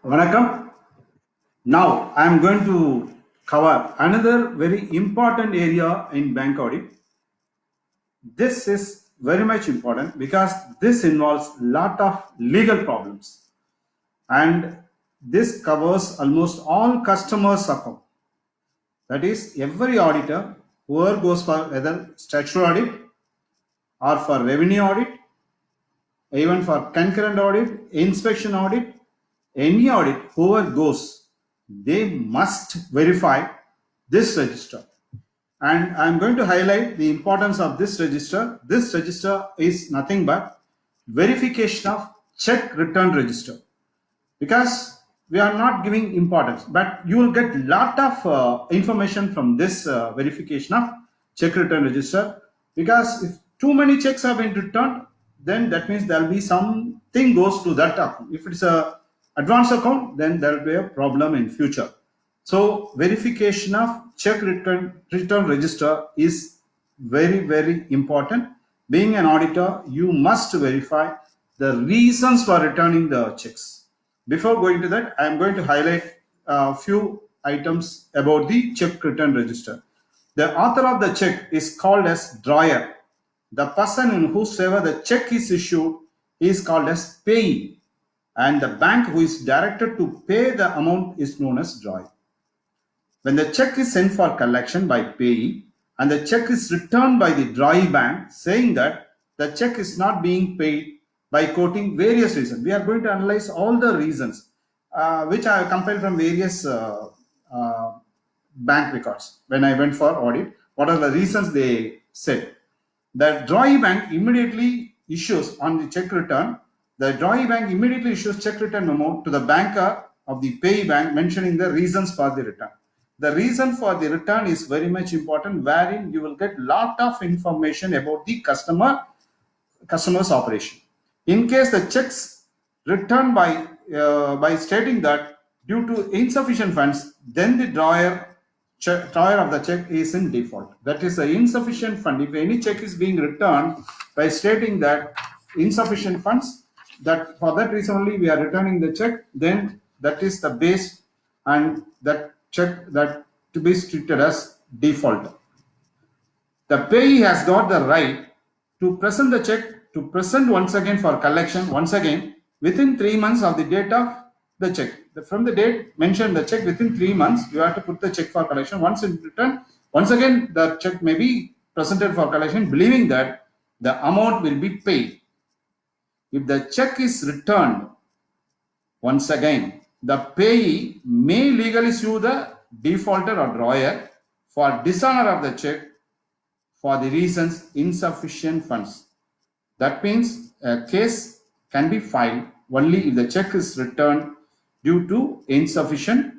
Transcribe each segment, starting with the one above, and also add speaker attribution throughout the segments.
Speaker 1: Vanakkam. Now I am going to cover another very important area in bank audit. This is very much important because this involves lot of legal problems and this covers almost all customers account. That is, every auditor, whoever goes for either statutory audit or for revenue audit, even for concurrent audit, inspection audit, any audit, whoever goes, they must verify this register. And I'm going to highlight the importance of this register. This register is nothing but verification of check return register, because we are not giving importance, but you will get lot of information from this verification of check return register, because if too many checks have been returned, then that means there will be something goes to that account. If it's a advance account, then there will be a problem in future. So verification of check return register is very important. Being an auditor, you must verify the reasons for returning the checks. Before going to that, I am going to highlight a few items about the check return register. The author of the check is called as drawer. The person in whose favor the check is issued is called as payee, and the bank who is directed to pay the amount is known as drawer. When the check is sent for collection by payee and the check is returned by the drawee bank saying that the check is not being paid by quoting various reasons. We are going to analyze all the reasons which I have compiled from various bank records. When I went for audit, what are the reasons they said? The drawee bank immediately issues on the check return. The drawee bank immediately issues check return memo to the banker of the payee bank mentioning the reasons for the return. The reason for the return is very much important, wherein you will get lot of information about the customer's operation. In case the checks returned by stating that due to insufficient funds, then the drawer of the check is in default. That is, the insufficient fund. If any check is being returned by stating that insufficient funds, that for that reason only we are returning the check, then that is the base, and that check that to be treated as default. The payee has got the right to present the check to present once again for collection once again within 3 months of the date of the check. From the date mentioned the check, within 3 months you have to put the check for collection. Once in return, once again the check may be presented for collection, believing that the amount will be paid. If the check is returned once again, the payee may legally sue the defaulter or drawer for dishonor of the check for the reasons insufficient funds. That means a case can be filed only if the check is returned due to insufficient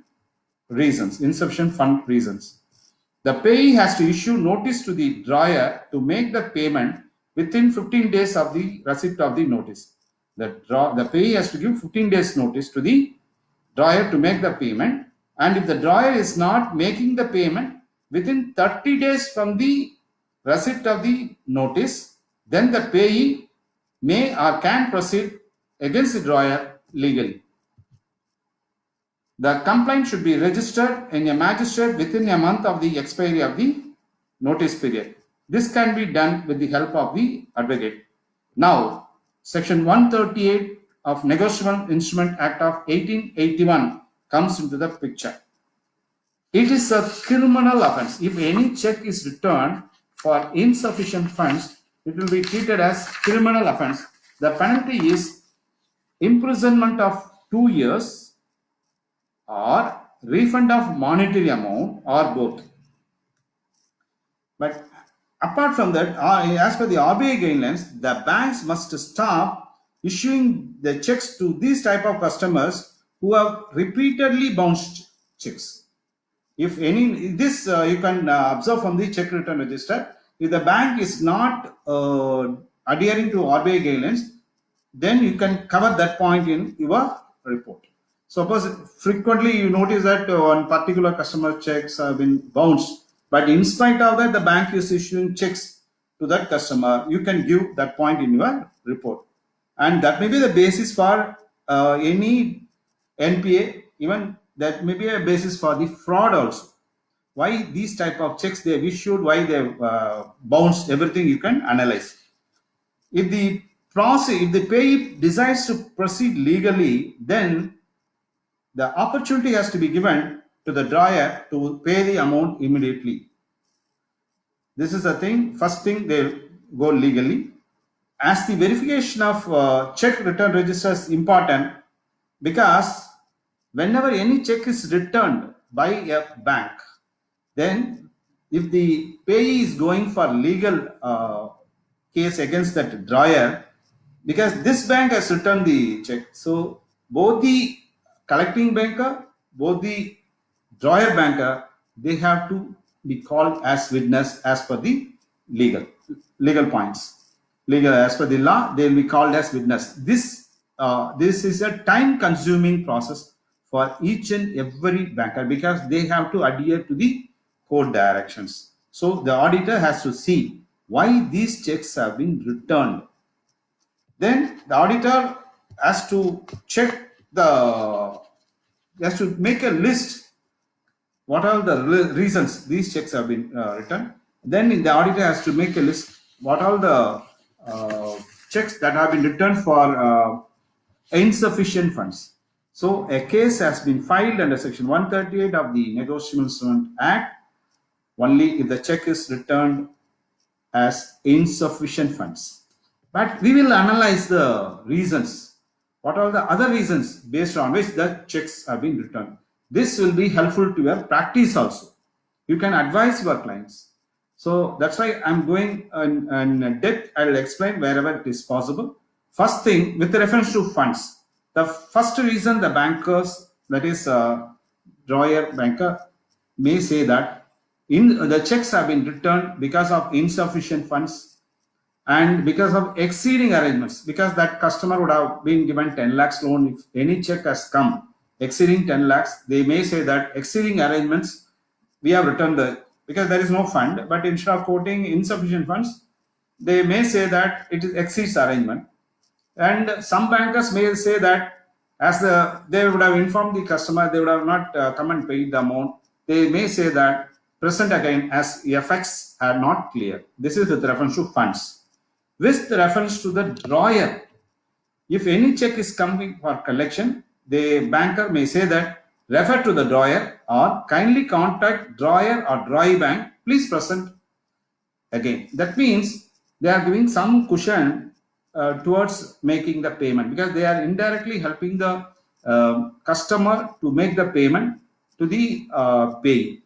Speaker 1: reasons, insufficient fund reasons. The payee has to issue notice to the drawer to make the payment within 15 days of the receipt of the notice. The payee has to give 15 days notice to the drawer to make the payment, and if the drawer is not making the payment within 30 days from the receipt of the notice, then the payee may or can proceed against the drawer legally. The complaint should be registered in a magistrate within a month of the expiry of the notice period. This can be done with the help of the advocate. Now, Section 138 of Negotiable Instrument Act of 1881 comes into the picture. It is a criminal offense. If any check is returned for insufficient funds, it will be treated as criminal offense. The penalty is imprisonment of 2 years or refund of monetary amount or both. But apart from that, as per the RBI guidelines, the banks must stop issuing the checks to these type of customers who have repeatedly bounced checks. If any, this you can observe from the check return register. If the bank is not adhering to RBI guidelines, then you can cover that point in your report. Suppose frequently you notice that one particular customer checks have been bounced, but in spite of that the bank is issuing checks to that customer, you can give that point in your report, and that may be the basis for any NPA, even that may be a basis for the fraud also. Why these type of checks they have issued, why they have bounced, everything you can analyze. If the process, if the payee decides to proceed legally, then the opportunity has to be given to the drawer to pay the amount immediately. This is the thing. First thing, they'll go legally. As the verification of check return register is important, because whenever any check is returned by a bank, then if the payee is going for legal case against that drawer, because this bank has returned the check, so both the collecting banker, both the drawer banker, they have to be called as witness as per the legal points. Legal as per the law, they will be called as witness. This is a time consuming process for each and every banker, because they have to adhere to the court directions. So the auditor has to see why these checks have been returned. Then the auditor has to check has to make a list what are the reasons these checks have been returned. Then the auditor has to make a list what are the checks that have been returned for insufficient funds. So a case has been filed under section 138 of the Negotiable Instrument Act only if the check is returned as insufficient funds. But we will analyze the reasons. What are the other reasons based on which the checks have been returned? This will be helpful to your practice also. You can advise your clients. So that's why I'm going in depth. I will explain wherever it is possible. First thing, with reference to funds, the first reason the bankers, that is drawer banker, may say that the checks have been returned because of insufficient funds and because of exceeding arrangements, because that customer would have been given 10 lakhs loan. If any check has come exceeding 10 lakhs, they may say that exceeding arrangements, we have returned because there is no fund, but instead of quoting insufficient funds, they may say that it exceeds arrangement. And some bankers may say that as they would have informed the customer, they would have not come and paid the amount. They may say that present again as effects are not clear. This is with reference to funds. With reference to the drawer, if any check is coming for collection, the banker may say that refer to the drawer or kindly contact drawer or drawee bank, please present again. That means they are giving some cushion towards making the payment, because they are indirectly helping the customer to make the payment to the payee.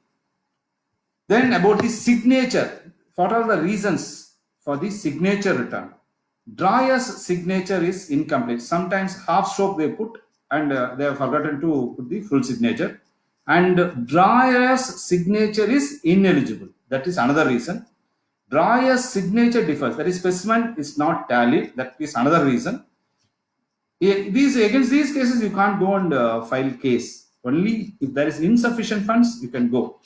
Speaker 1: Then about the signature, what are the reasons for the signature return? Drawer's signature is incomplete. Sometimes half stroke they put and they have forgotten to put the full signature. And drawer's signature is ineligible. That is another reason. Drawer's signature differs. That is, specimen is not tallied. That is another reason. Against these cases, you can't go and file case. Only if there is insufficient funds, you can go.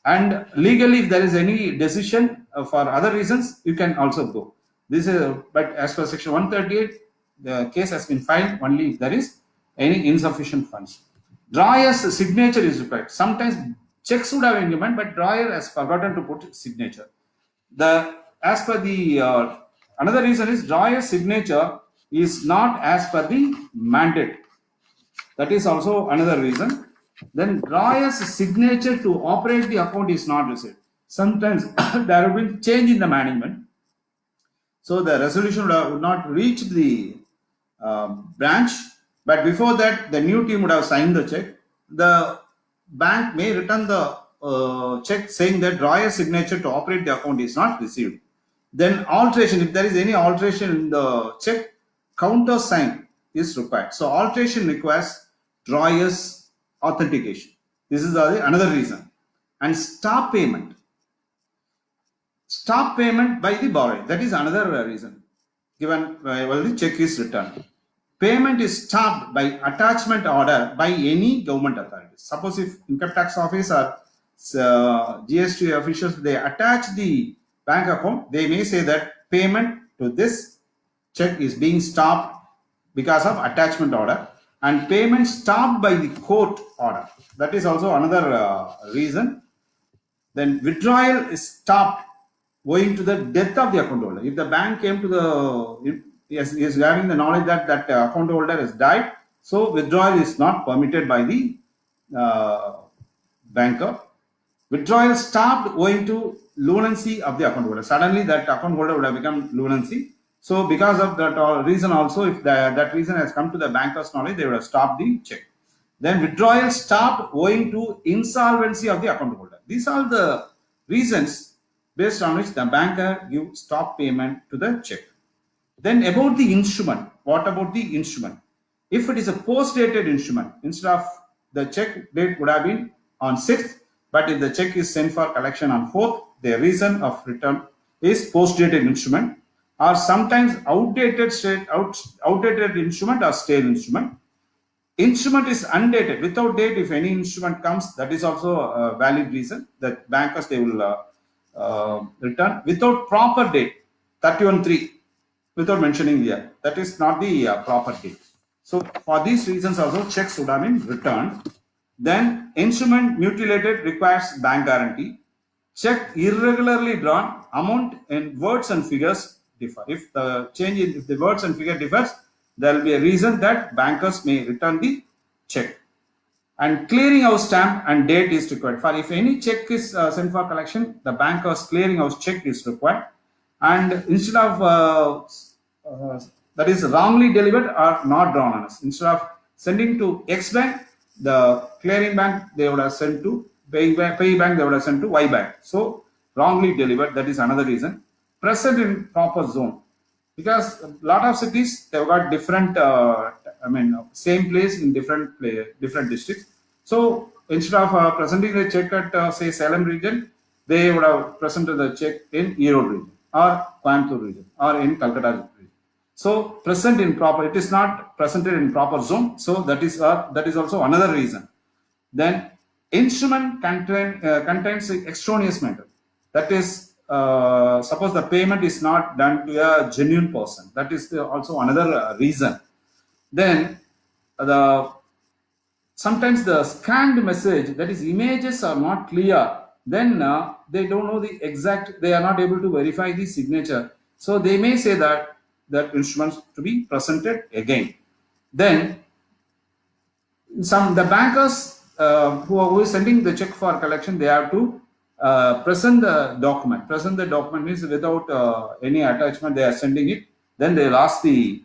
Speaker 1: And legally, if there is any decision for other reasons, you can also go. This is, but as per section 138, the case has been filed only if there is any insufficient funds. Drawer's signature is required. Sometimes checks would have been given, but drawer has forgotten to put signature. As per the another reason is drawer's signature is not as per the mandate. That is also another reason. Then drawer's signature to operate the account is not received. Sometimes there have been change in the management, so the resolution would not reach the branch, but before that the new team would have signed the check. The bank may return the check saying that drawer's signature to operate the account is not received. Then alteration, if there is any alteration in the check, counter sign is required. So alteration requires drawer's authentication. This is another reason. And stop payment. Stop payment by the borrower. That is another reason given while the check is returned. Payment is stopped by attachment order by any government authority. Suppose if income tax office or GST officials, they attach the bank account, they may say that payment to this check is being stopped because of attachment order. and payment stopped by the court order. That is also another reason. Then withdrawal is stopped owing to the death of the account holder. If the bank came to the, yes, is having the knowledge that that account holder has died, so withdrawal is not permitted by the uh, banker. Withdrawal stopped owing to lunacy of the account holder. Suddenly, that account holder would have become lunacy. So, because of that reason, also, if that reason has come to the banker's knowledge, they would have stopped the check. Then withdrawal stopped owing to insolvency of the account holder. These are the reasons based on which the banker give stop payment to the check. Then about the instrument, what about the instrument? If it is a post-dated instrument, instead of the check date would have been on 6th, but if the check is sent for collection on 4th, the reason of return is post-dated instrument, or sometimes outdated instrument or stale instrument. Instrument is undated, without date. If any instrument comes, that is also a valid reason that bankers they will return. Without proper date, 31/3, without mentioning here, that is not the proper date. So for these reasons also checks would have been returned. Then instrument mutilated requires bank guarantee. Check irregularly drawn, amount in words and figures differ. If the if the words and figure differs, there will be a reason that bankers may return the check. And clearing house stamp and date is required. For if any check is sent for collection, the banker's clearing house check is required. And instead of that is wrongly delivered or not drawn on us, instead of sending to X bank, the clearing bank they would have sent to pay bank they would have sent to Y bank. So wrongly delivered, that is another reason. Present in proper zone, because a lot of cities they've got different same place in different districts. So instead of presenting the check at say Salem region, they would have presented the check in Erode region or Coimbatore region or in Calcutta region. So present in proper, it is not presented in proper zone. So that is also another reason. Then instrument contains extraneous matter. That is, suppose the payment is not done to a genuine person. That is also another reason. Then sometimes the scanned message, that is images are not clear. Then they don't know the exact, they are not able to verify the signature. So they may say that instruments to be presented again. Then the bankers who is sending the check for collection, they have to present the document. Present the document means without any attachment they are sending it. Then they will ask the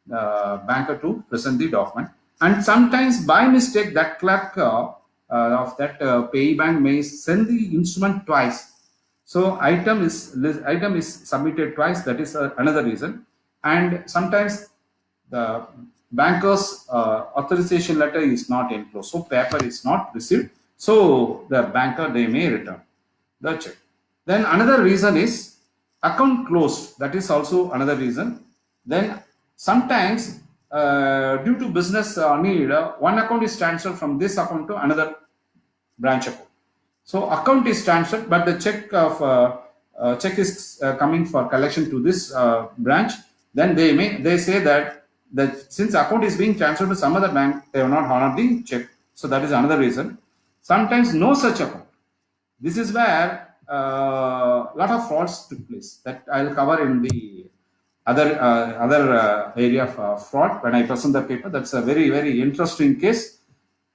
Speaker 1: banker to present the document. And sometimes by mistake that clerk of that pay bank may send the instrument twice. So item is submitted twice. That is another reason. And sometimes the banker's authorization letter is not enclosed, so paper is not received. So the banker they may return the check. Then another reason is account closed. That is also another reason. Then sometimes due to business need, one account is transferred from this account to another branch account. So account is transferred, but the check is coming for collection to this branch. Then they say that since account is being transferred to some other bank, they have not honored the check. So that is another reason. Sometimes no such account. This is where a lot of frauds took place that I'll cover in the other area of fraud when I present the paper. That's a very, very interesting case.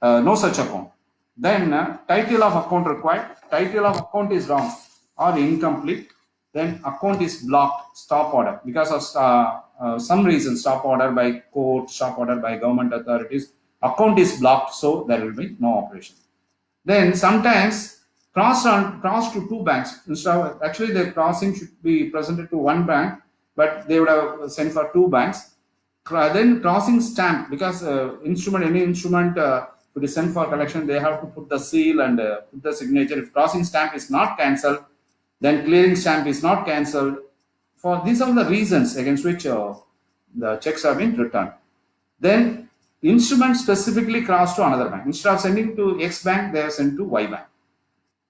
Speaker 1: No such account. Then title of account required. Title of account is wrong or incomplete. Then account is blocked, stop order, because of some reason, stop order by court, stop order by government authorities. Account is blocked, so there will be no operation. Then sometimes cross to two banks. Instead of, actually the crossing should be presented to one bank, but they would have sent for two banks. Then crossing stamp, because any instrument to be sent for collection, they have to put the seal and put the signature. If crossing stamp is not cancelled, then clearing stamp is not cancelled. For these are the reasons against which the checks have been returned. Then instrument specifically crossed to another bank. Instead of sending to X bank, they are sent to Y bank.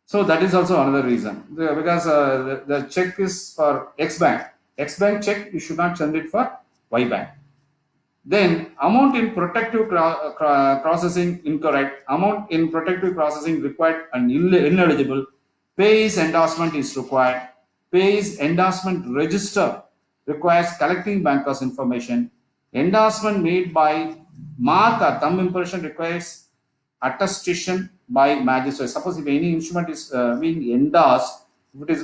Speaker 1: So that is also another reason, because the check is for X bank. X bank check, you should not send it for Y bank. Then amount in protective processing incorrect, amount in protective processing required and ineligible, pays endorsement is required, pays endorsement register requires collecting bankers information, endorsement made by mark or thumb impression requires attestation by magistrate. Suppose if any instrument is being endorsed, if it is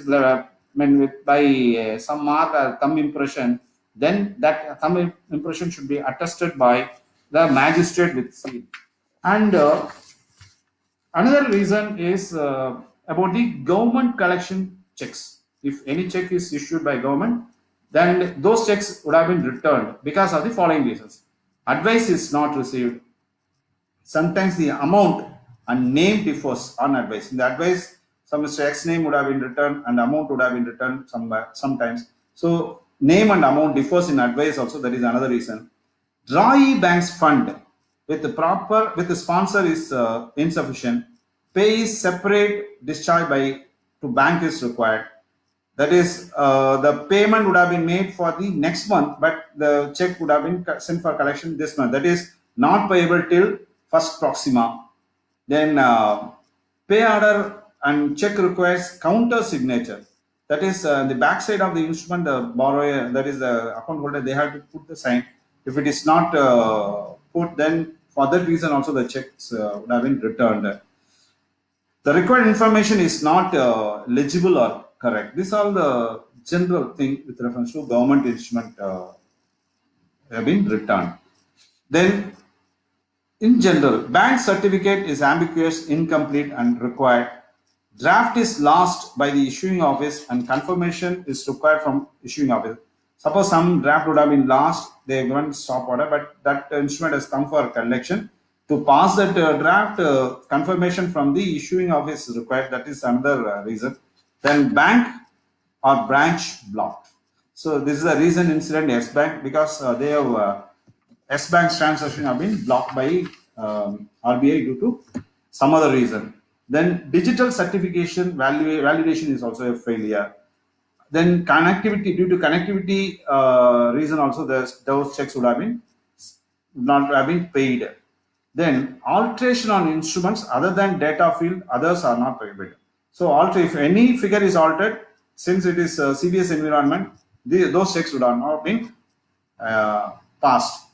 Speaker 1: by some mark or thumb impression, then that thumb impression should be attested by the magistrate with seal. And another reason is about the government collection checks. If any check is issued by government, then those checks would have been returned because of the following reasons. Advice is not received. Sometimes the amount and name differs on advice. In the advice, some Mr. X name would have been returned and amount would have been returned sometimes. So name and amount differs in advice also. That is another reason. Drawee bank's fund with the sponsor is insufficient. Pay is separate discharge to bank is required. That is, the payment would have been made for the next month, but the check would have been sent for collection this month. That is not payable till first proxima. Then pay order and check requires counter signature. That is the backside of the instrument, the borrower, that is the account holder, they have to put the sign. If it is not put, then for that reason also the checks would have been returned. The required information is not legible or correct. These are the general thing with reference to government instrument have been returned. Then in general, bank certificate is ambiguous, incomplete and required. Draft is lost by the issuing office and confirmation is required from issuing office. Suppose some draft would have been lost, they have given stop order, but that instrument has come for collection. To pass that draft, confirmation from the issuing office is required. That is another reason. Then bank or branch blocked. So this is the reason incident S Bank, because they have S Bank's transaction have been blocked by RBI due to some other reason. Then digital certification validation is also a failure. Then connectivity, due to connectivity reason also, those checks would have been not have been paid. Then alteration on instruments other than data field, others are not prohibited. So if any figure is altered, since it is CBS environment, those checks would have not been passed.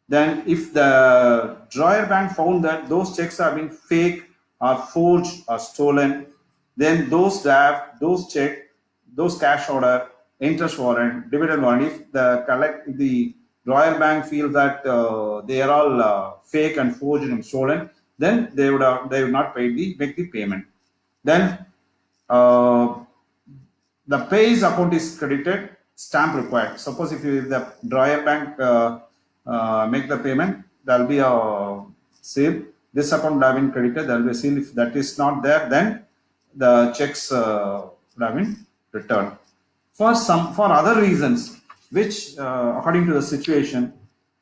Speaker 1: Then if the Drawee bank found that those checks have been fake or forged or stolen, then those draft, those check, those cash order, interest warrant, dividend warrant, if the Drawee bank feels that they are all fake and forged and stolen, then they would not make the payment. Then the pays account is credited, stamp required. Suppose if the Drawee bank make the payment, there will be a seal. This account would have been credited, there will be a seal. If that is not there, then the checks would have been returned. For other reasons, which according to the situation,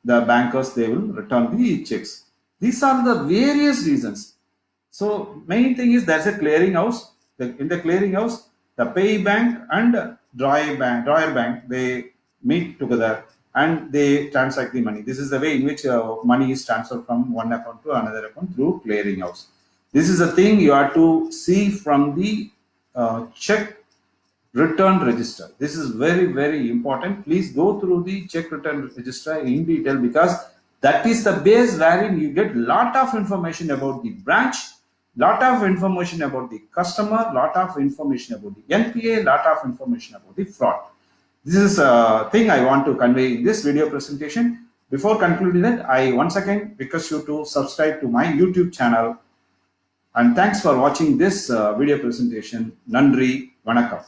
Speaker 1: the bankers, they will return the checks. These are the various reasons. So main thing is there's a clearinghouse. In the clearinghouse, the pay bank and Drawee bank, they meet together and they transact the money. This is the way in which money is transferred from one account to another account through clearinghouse. This is the thing you have to see from the check return register. This is very, very important. Please go through the check return register in detail, because that is the base wherein you get lot of information about the branch, lot of information about the customer, lot of information about the NPA, lot of information about the fraud. This is a thing I want to convey in this video presentation. Before concluding that, I once again request you to subscribe to my YouTube channel. And thanks for watching this video presentation. Nandri, Vanakkam.